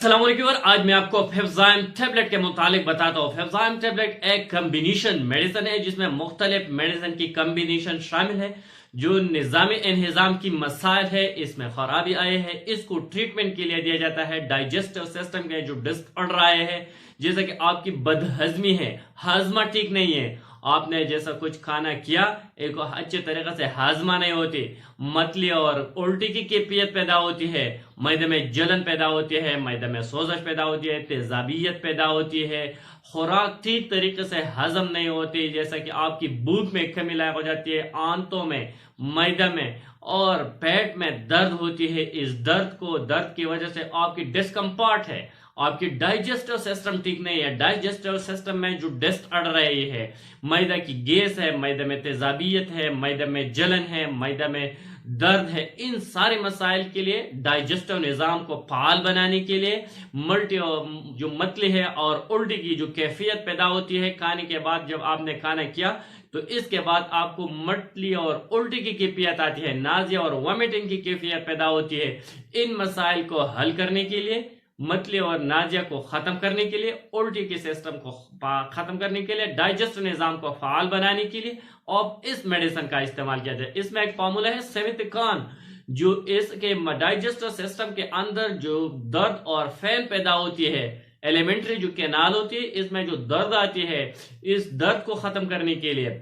अस्सलाम वालेकुम। और आज मैं आपको फेफज़ाइम टैबलेट के मुतालिक बताता हूँ। फेफज़ाइम टैबलेट एक कम्बिनेशन मेडिसिन है जिसमें मुख्तलिफ मेडिसिन की कम्बिनेशन शामिल है। जो निज़ामी इन्हिज़ाम की मसाइल है, इसमें खराबी आए हैं, इसको ट्रीटमेंट के लिए दिया जाता है। डाइजेस्टिव सिस्टम के जो डिसऑर्डर आए हैं, जैसे कि आपकी बदहजमी है, हाजमा ठीक नहीं है, आपने जैसा कुछ खाना किया एक अच्छे तरीके से हाजमा नहीं होती, मतली और उल्टी की कैफियत पैदा होती है, मैदे में जलन पैदा होती है, मैदे में सोजश पैदा होती है, तेजाबियत पैदा होती है, खुराक ठीक तरीके से हजम नहीं होती, जैसा कि आपकी भूख में कमी लायक हो जाती है, आंतों में, मैदे में और पेट में दर्द होती है। इस दर्द की वजह से आपकी डिस्कम्फर्ट है, आपकी डाइजेस्टिव सिस्टम ठीक नहीं है, डाइजेस्टिव सिस्टम में जो डस्ट अड़ रही है, मैदा की गैस है, मैदे में तेजाबियत है, मैदे में जलन है, मैदे में दर्द है, इन सारे मसाइल के लिए डाइजेस्टिव निज़ाम को फाल बनाने के लिए जो मतली है और उल्टी की जो कैफियत पैदा होती है खाने के बाद, जब आपने खाना किया तो इसके बाद आपको मतली और उल्टी की कैफियत आती है, नाज़िया और वॉमिटिंग की कैफियत पैदा होती है। इन मसाइल को हल करने के लिए, मतली और नाजिया को खत्म करने के लिए, उल्टी के सिस्टम को खत्म करने के लिए, डाइजेस्टिव निजाम को फाल बनाने के लिए और इस मेडिसिन का इस्तेमाल किया जाए। इसमें एक फार्मूला है सेवितिकान, जो इसके डाइजेस्टिव सिस्टम के अंदर जो दर्द और फैन पैदा होती है, एलिमेंट्री जो कैनाल होती है, इसमें जो दर्द आती है, इस दर्द को खत्म करने के लिए,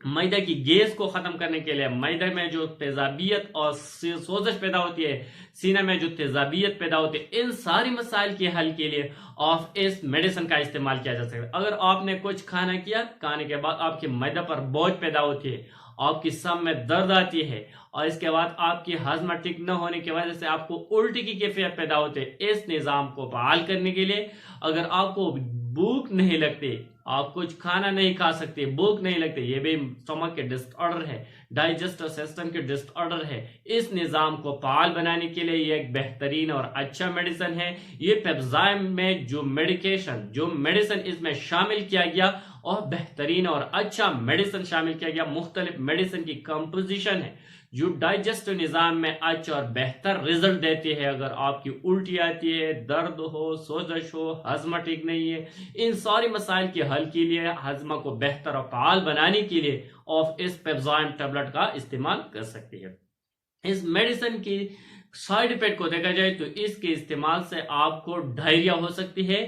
मैदा की गैस को खत्म करने के लिए, मैदे में जो तेजाबियत और सोजश पैदा होती है, सीने में जो तेजाबियत पैदा होती है, इन सारी मसाइल के हल के लिए ऑफ इस मेडिसिन का इस्तेमाल किया जा सकता है। अगर आपने कुछ खाना किया, खाने के बाद आपके मैदे पर बोझ पैदा होती है, आपकी सम में दर्द आती है और इसके बाद आपकी हाजमा ठीक न होने की वजह से आपको उल्टी की कैफियत पैदा होती है, इस निज़ाम को बहाल करने के लिए, अगर आपको भूख नहीं लगती, आप कुछ खाना नहीं खा सकते, भूख नहीं लगती, ये भी स्टमक के डिसऑर्डर है, डाइजेस्टिव सिस्टम के डिसऑर्डर है, इस निज़ाम को फाल बनाने के लिए ये एक बेहतरीन और अच्छा मेडिसिन है। ये फेफज़ाइम में जो मेडिसिन इसमें शामिल किया गया और बेहतरीन और अच्छा मेडिसिन शामिल किया गया, मुख्तलिफ मेडिसिन की कंपोजिशन है जो डाइजेस्टिव निज़ाम में अच्छा और बेहतर रिजल्ट देती है। अगर आपकी उल्टी आती है, दर्द हो, सोजश हो, हजमा ठीक नहीं है, इन सारी मसाइल के हल के लिए, हजमा को बेहतर और फाल बनाने के लिए ऑफ इस फेफज़ाइम टैबलेट का इस्तेमाल कर सकती है। इस मेडिसिन की साइड इफेक्ट को देखा जाए तो इसके इस्तेमाल से आपको डायरिया हो सकती है,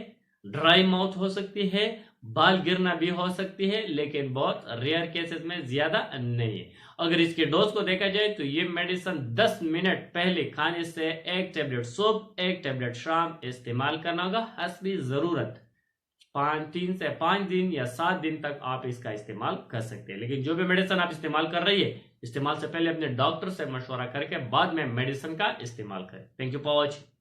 ड्राई माउथ हो सकती है, बाल गिरना भी हो सकती है, लेकिन बहुत रेयर केसेस में ज्यादा नहीं है। अगर इसके डोज को देखा जाए तो ये मेडिसिन 10 मिनट पहले खाने से एक टैबलेट सुबह, एक टैबलेट शाम इस्तेमाल करना होगा हस्बी जरूरत। 3 से 5 दिन या 7 दिन तक आप इसका इस्तेमाल कर सकते हैं। लेकिन जो भी मेडिसिन आप इस्तेमाल कर रही है, इस्तेमाल से पहले अपने डॉक्टर से मशवरा करके बाद में मेडिसिन का इस्तेमाल करें। Thank you for watching.